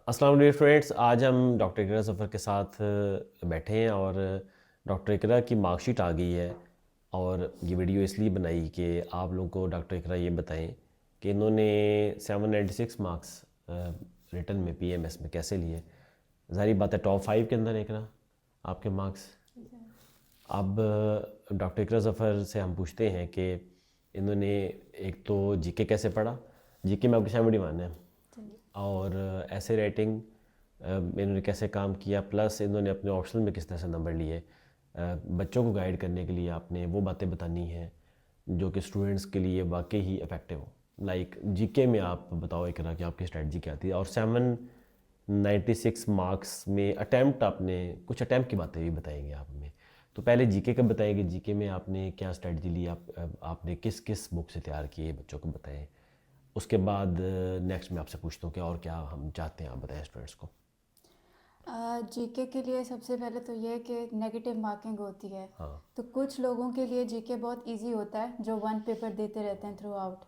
अस्सलाम वालेकुम स्टूडेंट्स। आज हम डॉक्टर इकरा ज़फ़र के साथ बैठे हैं और डॉक्टर इकरा की मार्कशीट आ गई है। और ये वीडियो इसलिए बनाई कि आप लोगों को डॉक्टर इकरा ये बताएं कि इन्होंने 796 मार्क्स रिटन में पीएमएस में कैसे लिए। ज़ाहिर बात है टॉप 5 के अंदर इकरा आपके मार्क्स। अब डॉक्टर इकरा ज़फ़र से हम पूछते हैं कि इन्होंने एक तो जीके कैसे पढ़ा। जीके में आपकी 71 है और ऐसे रेटिंग इन्होंने कैसे काम किया, प्लस इन्होंने अपने ऑप्शनल में किस तरह से नंबर लिए। बच्चों को गाइड करने के लिए आपने वो बातें बतानी हैं जो कि स्टूडेंट्स के लिए वाकई ही इफ़ेक्टिव हो। लाइक जीके में आप बताओ एक तरह की आपकी स्ट्रेटजी क्या थी। और 796 मार्क्स में अटैम्प्ट आपने कुछ अटैम्प्ट की बातें भी बताएंगे आप हमें। तो पहले जीके का बताएंगे, जीके में आपने क्या स्ट्रेटजी ली, आपने किस किस बुक से तैयार किए बच्चों को बताएं। उसके बाद नेक्स्ट मैं आपसे पूछता हूँ कि और क्या हम चाहते हैं आप बताएं स्टूडेंट्स को। जीके के लिए सबसे पहले तो ये है कि नेगेटिव मार्किंग होती है। हाँ। तो कुछ लोगों के लिए जीके बहुत इजी होता है जो वन पेपर देते रहते हैं थ्रू आउट।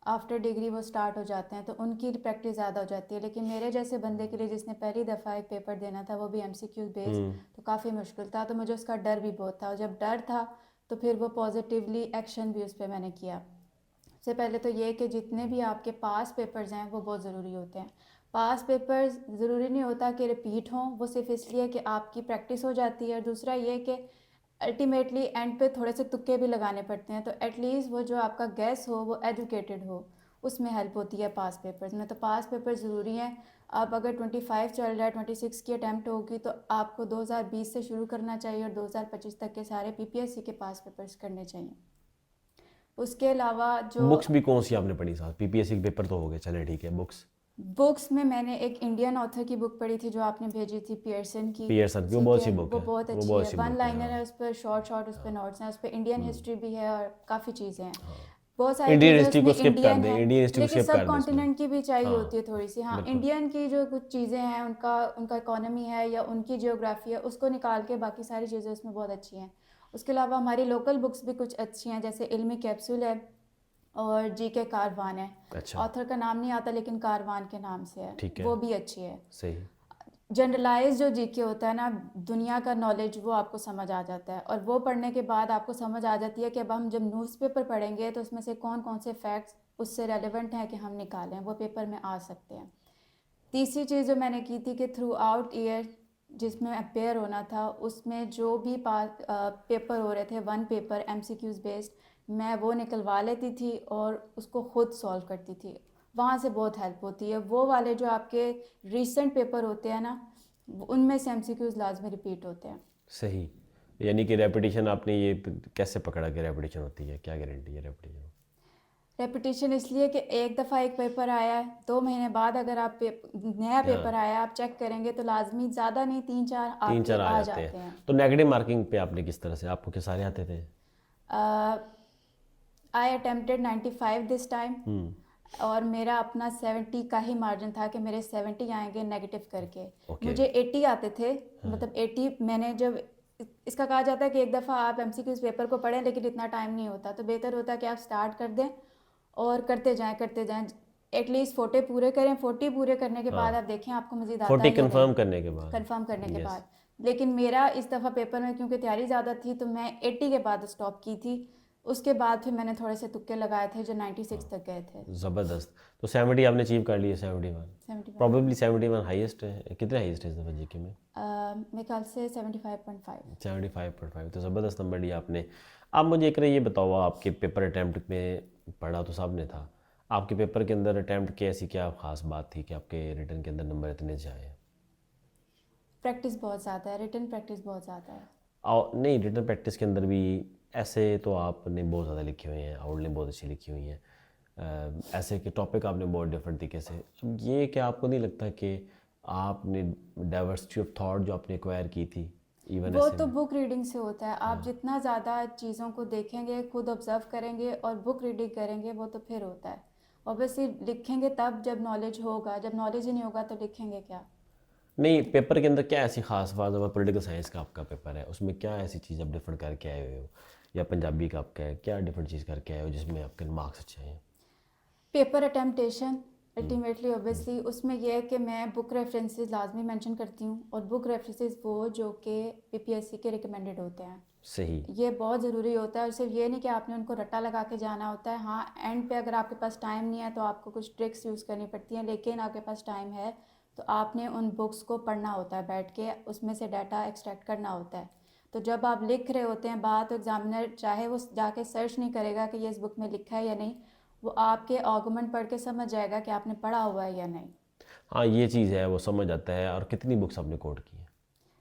आफ्टर डिग्री वो स्टार्ट हो जाते हैं तो उनकी प्रैक्टिस ज़्यादा हो जाती है, लेकिन मेरे जैसे बंदे के लिए जिसने पहली दफ़ा एक पेपर देना था वो भी एमसीक्यू बेस्ड, तो काफ़ी मुश्किल था। तो मुझे उसका डर भी बहुत था और जब डर था तो फिर वो पॉजिटिवली एक्शन भी उस पर मैंने किया। सबसे पहले तो ये कि जितने भी आपके पास पेपर्स हैं वो बहुत ज़रूरी होते हैं। पास पेपर्स ज़रूरी नहीं होता कि रिपीट हों, वो सिर्फ इसलिए कि आपकी प्रैक्टिस हो जाती है। और दूसरा ये कि अल्टीमेटली एंड पे थोड़े से तुक्के भी लगाने पड़ते हैं, तो एटलीस्ट वो जो आपका गैस हो वो एजुकेटेड हो, उसमें हेल्प होती है पास पेपर्स में। तो पास पेपर ज़रूरी हैं। अब अगर 25 चल रहा है, 26 की अटैम्प्ट होगी तो आपको 2020 से शुरू करना चाहिए और 2025 तक के सारे पीपीएससी के पास पेपर्स करने चाहिए। उसके अलावा जो बुक्स भी कौन सी आपने पढ़ी साथ? पीपीएससी के पेपर तो हो गए, चले ठीक है। बुक्स बुक्स में मैंने एक इंडियन ऑथर की बुक पढ़ी थी जो आपने भेजी थी, पियर्सन की। पियर्सन की वो ठीक बहुत है, सी बुक वो है, बहुत वो अच्छी बहुत है, सी वन बुक है। लाइनर हाँ है, उस पर शॉर्ट शॉर्ट उस पर हाँ। नोट्स हैं, उस पर इंडियन हिस्ट्री भी है और काफ़ी चीज़ें हैं। हाँ, बहुत सारी इंडियन चीज़ें हिस्ट्री को उसमें स्किप कर इंडियन दें, है, इंडियन हिस्ट्री को लेकिन स्किप सब कर दें इसमें। कॉन्टिनेंट की भी चाहिए होती है हाँ थोड़ी सी। हाँ, बिल्कुल। इंडियन की जो कुछ चीज़ें हैं, उनका उनका इकोनॉमी है या उनकी जियोग्राफी है, उसको निकाल के बाकी सारी चीज़ें उसमें बहुत अच्छी हैं। उसके अलावा हमारी लोकल बुक्स भी कुछ अच्छी हैं, जैसे इल्मी कैप्सूल है और जीके कारवान है। अच्छा ऑथर का नाम नहीं आता लेकिन कारवान के नाम से है, ठीक है। वो भी अच्छी है। सही। जनरलाइज जो जीके होता है ना, दुनिया का नॉलेज, वो आपको समझ आ जाता है और वो पढ़ने के बाद आपको समझ आ जाती है कि अब हम जब न्यूज़पेपर पढ़ेंगे तो उसमें से कौन कौन से फैक्ट्स उससे रेलेवेंट हैं कि हम निकालें, वो पेपर में आ सकते हैं। तीसरी चीज़ जो मैंने की थी कि थ्रू आउट ईयर जिसमें अपेयर होना था, उसमें जो भी पेपर हो रहे थे वन पेपर एमसीक्यूज़ बेस्ड, मैं वो निकलवा लेती थी और उसको खुद सॉल्व करती थी। वहाँ से बहुत हेल्प होती है। वो वाले जो आपके रीसेंट पेपर होते हैं ना, उनमें से एमसीक्यूज़ लाजमी रिपीट होते हैं। सही। यानी कि रेपिटेशन आपने ये कैसे पकड़ा कि रेपिटेशन होती है, क्या गारंटी है रेपिटेशन? रेपिटेशन इसलिए कि एक दफ़ा एक पेपर आया है, 2 महीने बाद अगर आप नया हाँ, पेपर आया आप चेक करेंगे तो लाजमी ज़्यादा नहीं 3-4 तीन आपके चार आ आ जाते हैं। जाते हैं। तो नेगेटिव मार्किंग पे आपने किस तरह से, आपको क्या सारे आते थे? आई अटेम्प्टेड 95 दिस टाइम हम्म। और मेरा अपना 70 का ही मार्जिन था कि मेरे 70 आएंगे नेगेटिव करके। ओके। मुझे 80 आते थे, मतलब 80 मैंने जब इसका कहा जाता है कि एक दफ़ा आप एमसीक्यूज़ पेपर को पढ़ें, लेकिन इतना टाइम नहीं होता, तो बेहतर होता है कि आप स्टार्ट कर दें और करते जाएं। एटलीस्ट 40 पूरे करें, 40 पूरे करने के बाद हाँ, आप देखें आपको मज़ीद आता 40 है या नहीं, कंफर्म करने के बाद। कंफर्म करने के यस। बाद। लेकिन मेरा इस दफ़ा पेपर में क्योंकि तैयारी ज़्यादा थी तो मैं 80 के बाद स्टॉप की थी। उसके बाद फिर मैंने थोड़े से तुक्के लगाए थे जो 96 तक गए थे। ज़बरदस्त। तो 70 आपने अचीव कर लिया, 71। 71 हाँ। प्रॉबेबली 71 हाईएस्ट है। कितने हाईएस्ट है इस दफ़ा जीके में? मेरे ख्याल से 75.5। 75.5। तो ज़बरदस्त नंबर लिया आपने। आप मुझे एक ये बताओ, आपके पेपर अटैम्प्ट में पढ़ा तो सब ने था, आपके पेपर के अंदर अटैम्प्ट की ऐसी क्या ख़ास बात थी कि आपके रिटर्न के अंदर नंबर इतने से आए? प्रैक्टिस बहुत ज़्यादा है, रिटन प्रैक्टिस बहुत ज़्यादा है। और नहीं, रिटर्न प्रैक्टिस के अंदर भी ऐसे तो आपने बहुत ज़्यादा लिखे हुए हैं, आउटलाइन बहुत अच्छी लिखी हुई हैं। ऐसे के टॉपिक आपने बहुत डिफरेंट तरीके से। अब ये क्या आपको नहीं लगता कि आपने डाइवर्सिटी ऑफ थॉट जो आपने एक्वायर की थी इवन वो ऐसे तो में? बुक रीडिंग से होता है। आप हाँ। जितना ज़्यादा चीज़ों को देखेंगे, खुद ऑब्जर्व करेंगे और बुक रीडिंग करेंगे, वो तो फिर होता है। ऑब्वियसली लिखेंगे तब जब नॉलेज होगा, जब नॉलेज ही नहीं होगा तो लिखेंगे क्या। नहीं, पेपर के अंदर क्या ऐसी खास बात है? पॉलिटिकल साइंस का आपका पेपर है, उसमें क्या ऐसी चीज़ आप डिफरेंट करके आए हुए हो? या पंजाबी का आपका है, क्या डिफरेंट चीज़ करके आए हो जिसमें आपके मार्क्स अच्छे हैं? पेपर अटेम्पटेशन, अल्टीमेटली ऑब्वियसली उसमें यह है कि मैं बुक रेफरेंसेस लाजमी मेंशन करती हूँ, और बुक रेफरेंसेस वो जो कि पीपीएससी के रिकमेंडेड होते हैं, सही। ये बहुत ज़रूरी होता है। और सिर्फ ये नहीं कि आपने उनको रट्टा लगा के जाना होता है। हाँ, एंड पे अगर आपके पास टाइम नहीं है तो आपको कुछ ट्रिक्स यूज़ करनी पड़ती हैं, लेकिन आपके पास टाइम है तो आपने उन बुक्स को पढ़ना होता है बैठ के, उसमें से डाटा एक्सट्रैक्ट करना होता है। तो जब आप लिख रहे होते हैं बात, तो एग्जामिनर चाहे वो जाके सर्च नहीं करेगा कि ये इस बुक में लिखा है या नहीं, वो आपके आर्गूमेंट पढ़ के समझ जाएगा कि आपने पढ़ा हुआ है या नहीं। हाँ, ये चीज़ है, वो समझ आता है। और कितनी बुक्स आपने कोड की हैं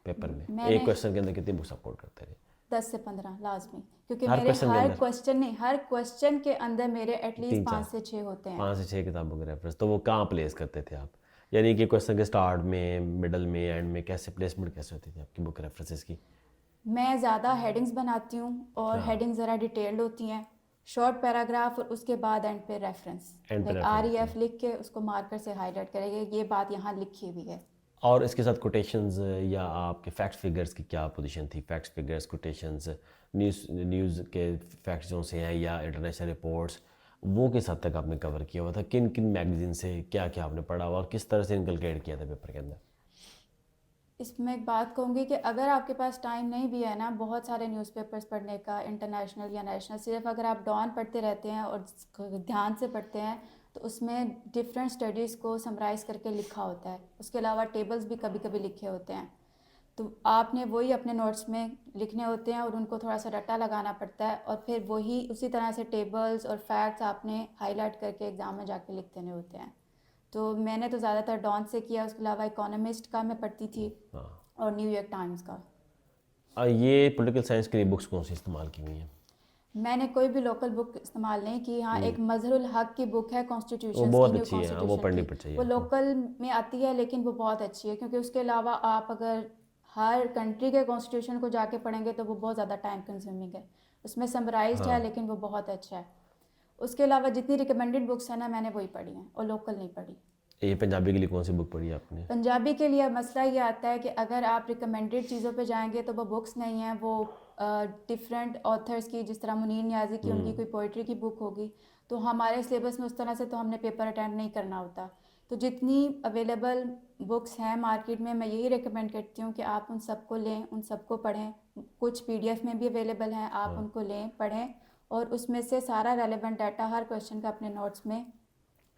पेपर में? एक मैंने क्वेश्चन के अंदर कितनी बुक्स आप कोड करते रहे? 10 से 15 लाजमी, क्योंकि हर मेरे क्वेश्चन के हर अंदर क्वेश्चन नहीं, हर क्वेश्चन के अंदर मेरे एटलीस्ट 3-4, 5 से 6 होते हैं। 5 से 6 किताबों के रेफरेंस। तो वो कहाँ प्लेस करते थे आप? यानी कि क्वेश्चन के स्टार्ट में, मिडल में, एंड में कैसे प्लेसमेंट कैसे होती थी आपकी बुक रेफरेंसेस की? मैं ज़्यादा हेडिंग्स बनाती हूँ, और हाँ, हेडिंग्स ज़रा डिटेल्ड होती हैं, शॉर्ट पैराग्राफ, और उसके बाद एंड पे रेफरेंस, एंड पे लाइक रेफरेंस होती REF है। लिख के उसको मार्कर से हाईलाइट करेंगे ये बात यहाँ लिखी हुई है। और इसके साथ कोटेशंस या आपके फैक्ट्स फिगर्स की क्या पोजीशन थी? फैक्ट्स फिगर्स, कोटेशंस, न्यूज़ के फैक्ट्स जो से हैं या इंटरनेशनल रिपोर्ट्स, वो किस हद तक आपने कवर किया हुआ था? किन किन मैगजीन से क्या क्या आपने पढ़ा हुआ और किस तरह से इनकलकेट किया था पेपर के अंदर? इसमें एक बात कहूँगी कि अगर आपके पास टाइम नहीं भी है ना बहुत सारे न्यूज़पेपर्स पढ़ने का, इंटरनेशनल या नेशनल, सिर्फ अगर आप डॉन पढ़ते रहते हैं और ध्यान से पढ़ते हैं, तो उसमें डिफरेंट स्टडीज़ को समराइज़ करके लिखा होता है। उसके अलावा टेबल्स भी कभी कभी लिखे होते हैं, तो आपने वही अपने नोट्स में लिखने होते हैं, और उनको थोड़ा सा रट्टा लगाना पड़ता है, और फिर वही उसी तरह से टेबल्स और फैक्ट्स आपने हाईलाइट करके एग्ज़ाम में जाके लिख देने होते हैं। तो मैंने तो ज़्यादातर डॉन से किया, उसके अलावा इकोनॉमिस्ट का मैं पढ़ती थी, हाँ। और न्यूयॉर्क टाइम्स का। ये पॉलिटिकल साइंस के लिए बुक्स कौन सी इस्तेमाल की हुई हैं? मैंने कोई भी लोकल बुक इस्तेमाल नहीं की। हाँ, एक मजहरुल हक की बुक है वो कॉन्स्टिट्यूशंस की, बहुत न्यू अच्छी है, हाँ, वो कॉन्स्टिट्यूशन पढ़नी की, चाहिए वो आपको। लोकल में आती है, लेकिन वो बहुत अच्छी है, क्योंकि उसके अलावा आप अगर हर कंट्री के कॉन्स्टिट्यूशन को जाके पढ़ेंगे तो वो बहुत ज़्यादा टाइम कंज्यूमिंग है। उसमें समराइज्ड है, हाँ, लेकिन वो बहुत अच्छा है। उसके अलावा जितनी रिकमेंडेड बुक्स हैं ना, मैंने वही पढ़ी हैं, और लोकल नहीं पढ़ी। ये पंजाबी के लिए कौन सी बुक पढ़ी आपने? पंजाबी के लिए मसला ये आता है कि अगर आप रिकमेंडेड चीज़ों पे जाएंगे तो वो बुक्स नहीं हैं, वो डिफरेंट ऑथर्स की, जिस तरह मुनीर नियाज़ी की उनकी कोई पोइट्री की बुक होगी, तो हमारे सिलेबस में उस तरह से तो हमने पेपर अटेंड नहीं करना होता। तो जितनी अवेलेबल बुक्स हैं मार्केट में, मैं यही रिकमेंड करती हूँ कि आप उन सबको लें, उन सबको पढ़ें। कुछ PDF में भी अवेलेबल हैं, आप हाँ। उनको लें, पढ़ें, और उसमें से सारा रेलेवेंट डाटा हर क्वेश्चन का अपने नोट्स में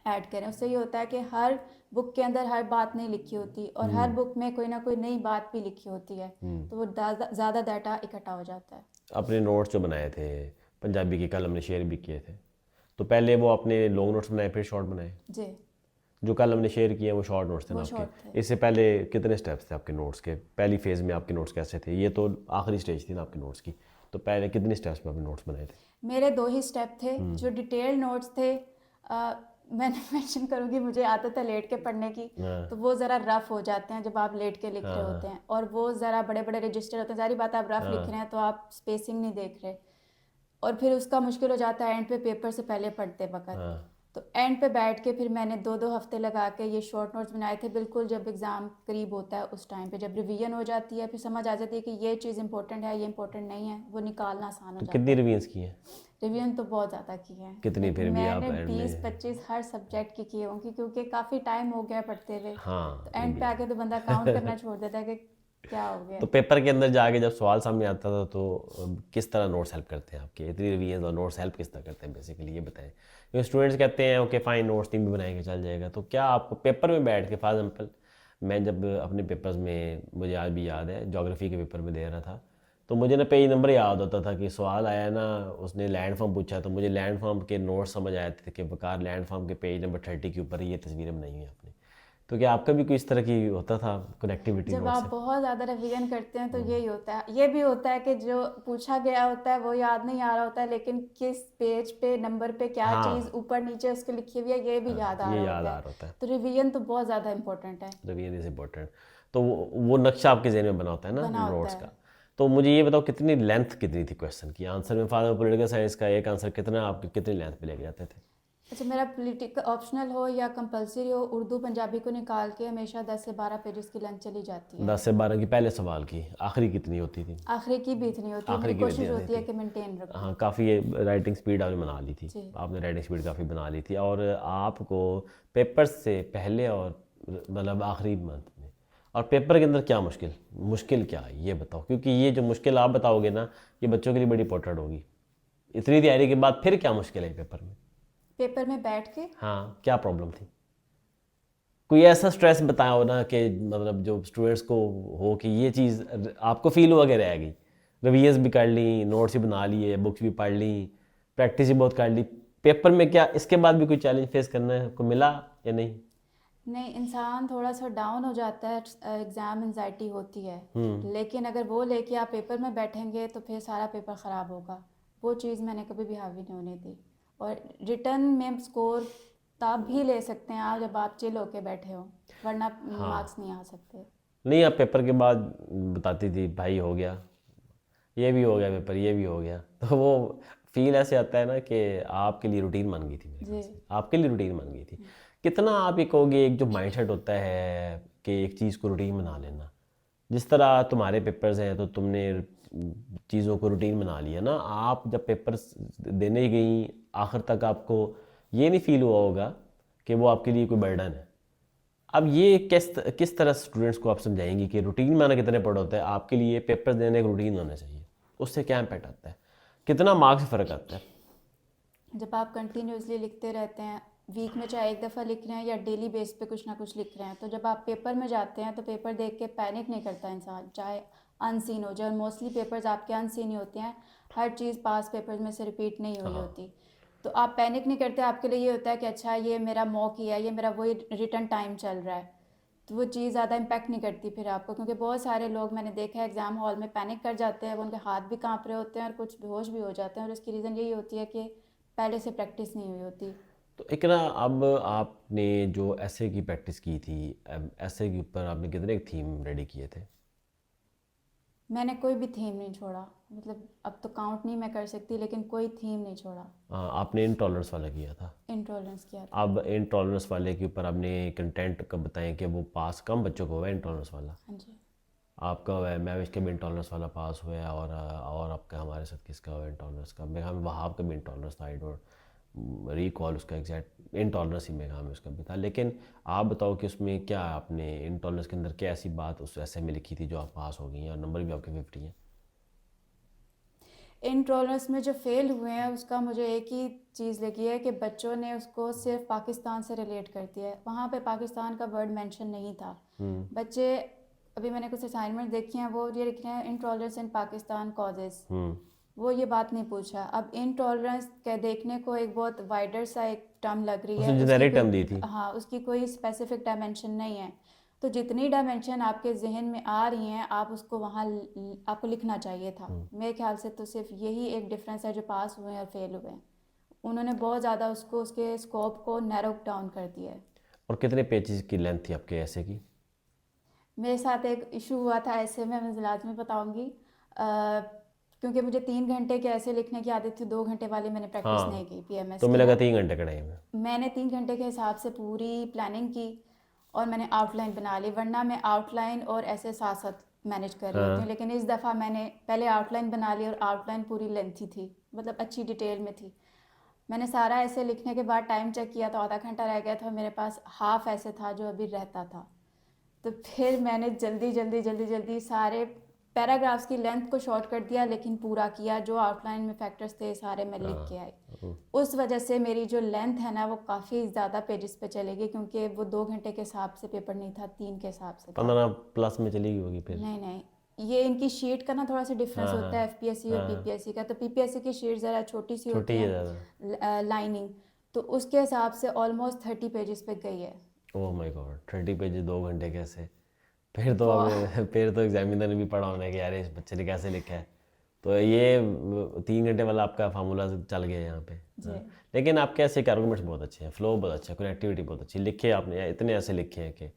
ऐड करें। उससे ये होता है कि हर बुक के अंदर हर बात नहीं लिखी होती, और हर बुक में कोई ना कोई नई बात भी लिखी होती है, तो वो ज़्यादा डाटा इकट्ठा हो जाता है। अपने नोट्स जो बनाए थे पंजाबी के, कल हमने शेयर भी किए थे, तो पहले वो आपने लॉन्ग नोट्स बनाए फिर शॉर्ट बनाए? जी, जो कल हमने शेयर किए हैं वो शॉर्ट नोट्स थे ना वो आपके? शॉर्ट थे। इससे पहले कितने स्टेप्स थे आपके नोट्स के? पहली फेज़ में आपके नोट्स कैसे थे? ये तो आखिरी स्टेज थी ना आपके नोट्स की, तो पहले कितने स्टेप्स में आपने नोट्स बनाए थे? मेरे 2 ही स्टेप थे। जो डिटेल नोट्स थे, मैंने मेंशन करूँगी, मुझे आदत है लेट के पढ़ने की, हाँ, तो वो ज़रा रफ़ हो जाते हैं जब आप लेट के लिख हाँ, रहे होते हैं, और वो ज़रा बड़े बड़े रजिस्टर होते हैं। सारी बात आप रफ़ लिख रहे हैं तो आप स्पेसिंग नहीं देख रहे, और फिर उसका मुश्किल हो जाता है एंड पे पेपर से पहले पढ़ते वक्त। हाँ। तो एंड पे बैठ के फिर मैंने 2-2 हफ्ते लगा के ये शॉर्ट नोट्स बनाए थे, बिल्कुल जब एग्ज़ाम करीब होता है उस टाइम पे, जब रिवीजन हो जाती है, फिर समझ आ जाती है कि ये चीज़ इंपॉर्टेंट है, ये इंपॉर्टेंट नहीं है, वो निकालना आसान हो तो जाता कितनी है। रिवीजन की हैं? रिवीजन तो बहुत ज़्यादा की है, कितनी फिर भी आप मैंने एंड में? 20-25 हर सब्जेक्ट की किए होंगी, क्योंकि काफ़ी टाइम हो गया पढ़ते हुए, हाँ, तो ये एंड भी पे है। आके तो बंदा काउंट करना छोड़ देता है कि क्या हो गया। तो पेपर के अंदर जाके जब सवाल सामने आता था तो किस तरह नोट्स हेल्प करते हैं आपके? इतनी रिवीजन और नोट्स हेल्प किस तरह करते हैं बेसिकली, ये बताएं। क्योंकि स्टूडेंट्स कहते हैं ओके फाइन, नोट्स नहीं भी बनाएंगे चल जाएगा, तो क्या आपको पेपर में बैठ के, फॉर एग्जाम्पल मैं जब अपने पेपर्स में, मुझे आज भी याद है, ज्योग्राफी के पेपर में दे रहा था, तो मुझे ना पेज नंबर याद होता था कि सवाल आया ना, उसने लैंड फॉर्म पूछा, तो मुझे लैंड फॉर्म के नोट्स समझ आए थे कि वकार लैंड फॉर्म के पेज नंबर 30 के ऊपर ये तस्वीरें बनाई हुई आपने। तो क्या आपका भी कोई इस तरह की होता था कनेक्टिविटी जब नोट आप से? बहुत ज़्यादा रिवीजन करते हैं तो यही होता है। ये भी होता है कि जो पूछा गया होता है वो याद नहीं आ रहा होता है, लेकिन किस पेज पे, नंबर पे क्या चीज़ हाँ, ऊपर नीचे उसके लिखी हुई है, ये भी याद आ ये रहा याद होता आ है। रहा होता है। तो रिवीजन तो बहुत ज़्यादा इंपॉर्टेंट है, रिवीजन इज़ इम्पोर्टेंट। तो वो नक्शा आपके जहन में बना होता है ना बना होता नोट्स है। का। तो मुझे ये बताओ कितनी लेंथ कितनी थी क्वेश्चन की? आंसर में फादर पॉलिटिकल साइंस का एक आंसर कितना आपके कितनी लेंथ पे लेके जाते थे? अच्छा, मेरा पॉलिटिकल ऑप्शनल हो या कंपलसरी हो, उर्दू पंजाबी को निकाल के हमेशा 10 से 12 पेजेस की लेंथ चली जाती है। 10 से 12 की पहले सवाल की, आखिरी कितनी होती थी? आखिरी की भी इतनी होती है, मेरी आखिरी की कोशिश विद्या होती है थी। कि मेंटेन रखूं। हाँ, काफ़ी राइटिंग स्पीड आपने बना ली थी। जी। आपने राइटिंग स्पीड काफ़ी बना ली थी, और आपको पेपर से पहले और मतलब आखिरी मंथ में, और पेपर के अंदर क्या मुश्किल मुश्किल क्या है ये बताओ, क्योंकि ये जो मुश्किल आप बताओगे ना, ये बच्चों के लिए बड़ी इंपॉर्टेंट होगी। इतनी तैयारी के बाद फिर क्या मुश्किल है पेपर में? पेपर में बैठ के हाँ, क्या प्रॉब्लम थी? कोई ऐसा स्ट्रेस बताया हो ना कि मतलब जो स्टूडेंट्स को हो कि ये चीज़ आपको फील हुआ कि रह गई, रिवीजन भी कर ली, नोट्स भी बना लिए, बुक्स भी पढ़ ली, प्रैक्टिस भी बहुत कर ली, पेपर में क्या इसके बाद भी कोई चैलेंज फेस करने को मिला या नहीं? नहीं, इंसान थोड़ा सा डाउन हो जाता है, एग्ज़ाम एंजाइटी होती है, लेकिन अगर वो लेके आप पेपर में बैठेंगे तो फिर सारा पेपर ख़राब होगा। वो चीज़ मैंने कभी भी हावी नहीं होने दी। और रिटर्न में स्कोर तब भी ले सकते हैं आप जब आप चिल होके बैठे हो, वरना मार्क्स नहीं आ सकते। नहीं, आप पेपर के बाद बताती थी भाई हो गया, ये भी हो गया पेपर, ये भी हो गया, तो वो फील ऐसे आता है ना कि आपके लिए रूटीन बन गई थी, मेरे ख्याल जी। से आपके लिए रूटीन बन गई थी। कितना आप ये कहोगे एक जो माइंडसेट होता है कि एक चीज़ को रूटीन बना लेना, जिस तरह तुम्हारे पेपर्स हैं तो तुमने चीज़ों को रूटीन बना लिया ना, आप जब पेपर्स देने गई आखिर तक आपको ये नहीं फील हुआ होगा कि वो आपके लिए कोई बर्डन है। अब ये किस तरह स्टूडेंट्स को आप समझाएंगी कि रूटीन बनाना कितने बड़ा होता है? आपके लिए पेपर देने का रूटीन होना चाहिए, उससे क्या इम्पैक्ट आता है, कितना मार्क्स से फ़र्क आता है? जब आप कंटिन्यूसली लिखते रहते हैं, वीक में चाहे एक दफ़ा लिख रहे हैं या डेली बेस पे कुछ ना कुछ लिख रहे हैं, तो जब आप पेपर में जाते हैं तो पेपर देख के पैनिक नहीं करता इंसान, चाहे अनसीन हो जाए। मोस्टली पेपर्स आपके अनसीन ही होते हैं, हर चीज़ पास पेपर्स में से रिपीट नहीं हुई हाँ, होती। तो आप पैनिक नहीं करते, आपके लिए ये होता है कि अच्छा ये मेरा मॉक ही है, ये मेरा वही रिटर्न टाइम चल रहा है। तो वो चीज़ ज़्यादा इम्पैक्ट नहीं करती फिर आपको, क्योंकि बहुत सारे लोग मैंने देखा है एग्ज़ाम हॉल में पैनिक कर जाते हैं, वो उनके हाथ भी कांप रहे होते हैं और कुछ बेहोश भी हो जाते हैं, और इसकी रीज़न यही होती है कि पहले से प्रैक्टिस नहीं हुई होती। तो एक ना, अब आपने जो ऐसे की प्रैक्टिस की थी, ऐसे के ऊपर आपने कितने थीम रेडी किए थे? मैंने कोई भी थीम नहीं छोड़ा, मतलब अब तो काउंट नहीं मैं कर सकती, लेकिन कोई थीम नहीं छोड़ा। आपने इनटॉलरेंस वाला किया था। इंटॉलरेंस किया था। अब इनटॉलरेंस वाले के ऊपर आपने कंटेंट कब बताएं कि वो पास कम बच्चों को हुआ है इनटॉलरेंस वाला? हाँ जी। आपका हुआ है, मैं इसके भी इंटॉलरेंस वाला पास हुआ है, और आपका हमारे साथ किसका हुआ है इंटॉलरेंस का? मेरे ख्याल में वहाब का भी इंटॉलरेंस था, आई डोंट रिकॉल उसका एग्जैक्ट, इंटॉलरेंस ही मेरे ख्याल में उसका भी था। लेकिन आप बताओ कि उसमें क्या आपने इंटॉलरेंस के अंदर क्या ऐसी बात उस ऐसे में लिखी थी जो आप पास हो गई हैं और नंबर भी आपके 50 हैं? इंटॉलरेंस में जो फेल हुए हैं उसका मुझे एक ही चीज़ लगी है कि बच्चों ने उसको सिर्फ पाकिस्तान से रिलेट कर दिया है, वहाँ पे पाकिस्तान का वर्ड मेंशन नहीं था। बच्चे, अभी मैंने कुछ असाइनमेंट देखी हैं, वो ये लिख रहे हैं इंटॉलरेंस इन पाकिस्तान कॉजेज़, वो ये बात नहीं पूछा। अब इनटॉलरेंस के देखने को एक बहुत वाइडर सा एक टर्म लग रही उसने है, उसकी जेनेरिक टर्म दी कोई, थी। हाँ, उसकी कोई स्पेसिफिक डायमेंशन नहीं है। तो जितनी डायमेंशन आपके जहन में आ रही हैं आप उसको वहाँ आपको लिखना चाहिए था। मेरे ख्याल से तो सिर्फ यही एक डिफरेंस है जो पास हुए हैं और फेल हुए हैं। उन्होंने बहुत ज़्यादा उसको, उसके स्कोप को नैरो डाउन कर दिया है। और कितने पेजेस की लेंथ थी आपके ऐसे की? मेरे साथ एक इशू हुआ था ऐसे में, मैं लाजमी बताऊंगी, क्योंकि मुझे 3 घंटे के ऐसे लिखने की आदत थी, 2 घंटे वाली मैंने प्रैक्टिस नहीं हाँ, की पीएमएस तो की मिला ना। 3 घंटे का टाइम है। मैंने 3 घंटे के हिसाब से पूरी प्लानिंग की और मैंने आउटलाइन बना ली, वरना मैं आउटलाइन और ऐसे साथ साथ मैनेज कर रही होती हूँ, हाँ, लेकिन इस दफ़ा मैंने पहले आउटलाइन बना ली और आउटलाइन पूरी लेंथी थी, मतलब अच्छी डिटेल में थी। मैंने सारा ऐसे लिखने के बाद टाइम चेक किया तो आधा घंटा रह गया था, मेरे पास हाफ ऐसे था जो अभी रहता था। तो फिर मैंने जल्दी जल्दी जल्दी जल्दी सारे पैराग्राफ्स की लेंथ को शॉर्ट कर दिया, लेकिन पूरा किया, जो आउटलाइन में फैक्टर्स थे सारे मैं लिख के आई। उस वजह से मेरी जो लेंथ है ना वो काफ़ी ज़्यादा पेजेस पे चलेगी, क्योंकि वो 2 घंटे के हिसाब से पेपर नहीं था, 3 के हिसाब से था। 15+ में चली गई होगी फिर। नहीं नहीं, ये इनकी शीट का ना थोड़ा सा डिफरेंस हाँ, होता है, हाँ, एफपीएससी और हाँ, पीपीएससी का। तो पीपीएससी की शीट ज़रा छोटी सी छोटी होती है है, ज़्यादा। लाइनिंग, तो उसके हिसाब से ऑलमोस्ट 30 पेजेस पे गई है। ओह माय गॉड, 30 पेजेस 2 घंटे कैसे? फिर तो अब बहुत। फिर तो एग्जामिनर ने भी पढ़ा होना है कि यार इस बच्चे ने कैसे लिखा है। तो ये 3 घंटे वाला आपका फार्मूला चल गया यहाँ पे। जी। हाँ, लेकिन आपके ऐसे के आर्गूमेंट्स बहुत अच्छे हैं, फ्लो बहुत अच्छा है, कनेक्टिविटी बहुत अच्छी लिखे आपने, इतने ऐसे लिखे हैं कि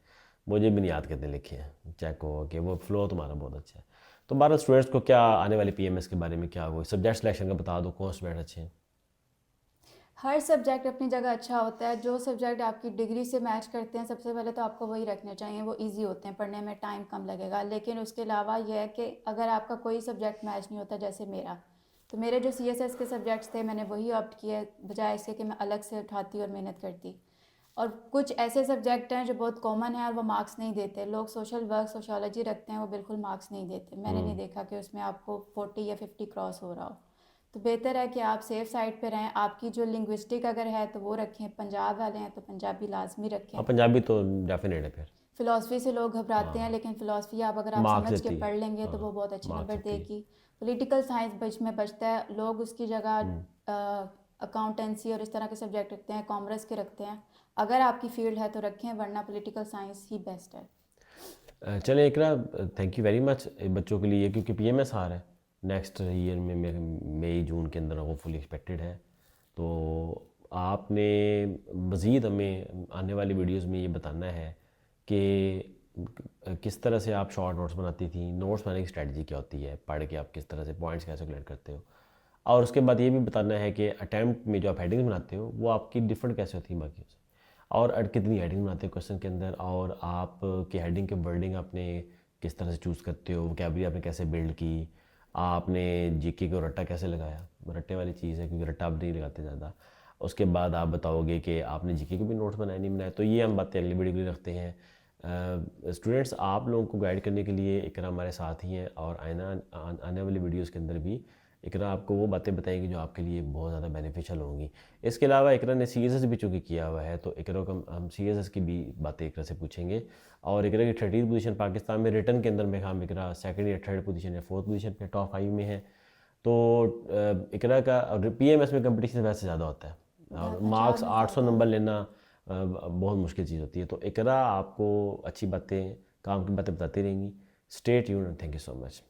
मुझे भी नहीं याद कितने लिखे हैं, चेक हो कि वो फ्लो तुम्हारा बहुत अच्छा है। तो 12 स्टूडेंट्स को क्या आने वाले पीएमएस के बारे में क्या वो सब्जेक्ट सिलेक्शन का बता दो, कौन सब्जेक्ट अच्छे हैं? हर सब्जेक्ट अपनी जगह अच्छा होता है। जो सब्जेक्ट आपकी डिग्री से मैच करते हैं सबसे पहले तो आपको वही रखने चाहिए, वो इजी होते हैं, पढ़ने में टाइम कम लगेगा। लेकिन उसके अलावा यह है कि अगर आपका कोई सब्जेक्ट मैच नहीं होता, जैसे मेरा, तो मेरे जो सीएसएस के सब्जेक्ट्स थे मैंने वही ऑप्ट किए, बजाय इसके कि मैं अलग से उठाती और मेहनत करती। और कुछ ऐसे सब्जेक्ट हैं जो बहुत कॉमन है और वो मार्क्स नहीं देते। लोग सोशल वर्क, सोशियोलॉजी रखते हैं, वो बिल्कुल मार्क्स नहीं देते। मैंने नहीं देखा कि उसमें आपको 40 या 50 क्रॉस हो रहा हो। तो बेहतर है कि आप सेफ साइड पे रहें। आपकी जो लिंग्विस्टिक अगर है तो वो रखें, पंजाब वाले हैं तो पंजाबी लाजमी रखें। अब पंजाबी तो डेफिनेट है फिर। फ़िलासफ़ी से लोग घबराते हैं, हाँ, लेकिन फ़िलासफ़ी आप अगर आप मार्क्स समझ के देती है। पढ़ लेंगे तो वो हाँ, बहुत अच्छे मार्क्स नंबर देती है। देगी। पॉलिटिकल साइंस बीच में बचता है, लोग उसकी जगह अकाउंटेंसी और इस तरह के सब्जेक्ट रखते हैं, कॉमर्स के रखते हैं। अगर आपकी फ़ील्ड है तो रखें, वरना पॉलिटिकल साइंस ही बेस्ट है। चलें इकरा, थैंक यू वेरी मच बच्चों के लिए, क्योंकि पीएमएस आ रहा है नेक्स्ट ईयर में, मई जून के अंदर होपफुली एक्सपेक्टेड है। तो आपने मज़ीद हमें आने वाली वीडियोस में ये बताना है कि किस तरह से आप शॉर्ट नोट्स बनाती थी, नोट्स बनाने की स्ट्रेटजी क्या होती है, पढ़ के आप किस तरह से पॉइंट्स कैसे कलेक्ट करते हो, और उसके बाद ये भी बताना है कि अटैम्प्ट में जो आप हेडिंग बनाते हो वो आपकी डिफरेंट कैसे होती है बाकी से, और कितनी हेडिंग बनाते हो क्वेश्चन के अंदर, और आप के हेडिंग के वर्डिंग आपने किस तरह से चूज़ करते हो, वोकैबुलरी आपने कैसे बिल्ड की, आपने जीके को रट्टा कैसे लगाया, रट्टे वाली चीज़ है क्योंकि रट्टा आप नहीं लगाते ज़्यादा। उसके बाद आप बताओगे कि आपने जीके को भी नोट्स बनाए नहीं बनाए। तो ये हम बातें अगली वीडियो के लिए रखते हैं। स्टूडेंट्स, आप लोगों को गाइड करने के लिए इकरा हमारे साथ ही हैं, और आने वाली वीडियोज़ के अंदर भी इकरा आपको वो बातें बताएगी जो आपके लिए बहुत ज़्यादा बेनिफिशियल होंगी। इसके अलावा इकरा ने सीएसएस भी चूँकि किया हुआ है, तो इकरा को हम सीएसएस की भी बातें इकरा से पूछेंगे। और इकरा की 30वीं पोजीशन पाकिस्तान में रिटर्न के अंदर में हम इकरा सेकंड या थर्ड पोजीशन या फोर्थ पोजीशन पे टॉप 5 में है। तो इकरा का पीएमएस में कंपटीशन वैसे ज़्यादा होता है, और पंजाब मार्क्स में 800 ज़्यादा है। नंबर लेना बहुत मुश्किल चीज़ होती है। तो इकरा आपको अच्छी बातें, काम की बातें बताती रहेंगी। Stay tuned, thank you so much.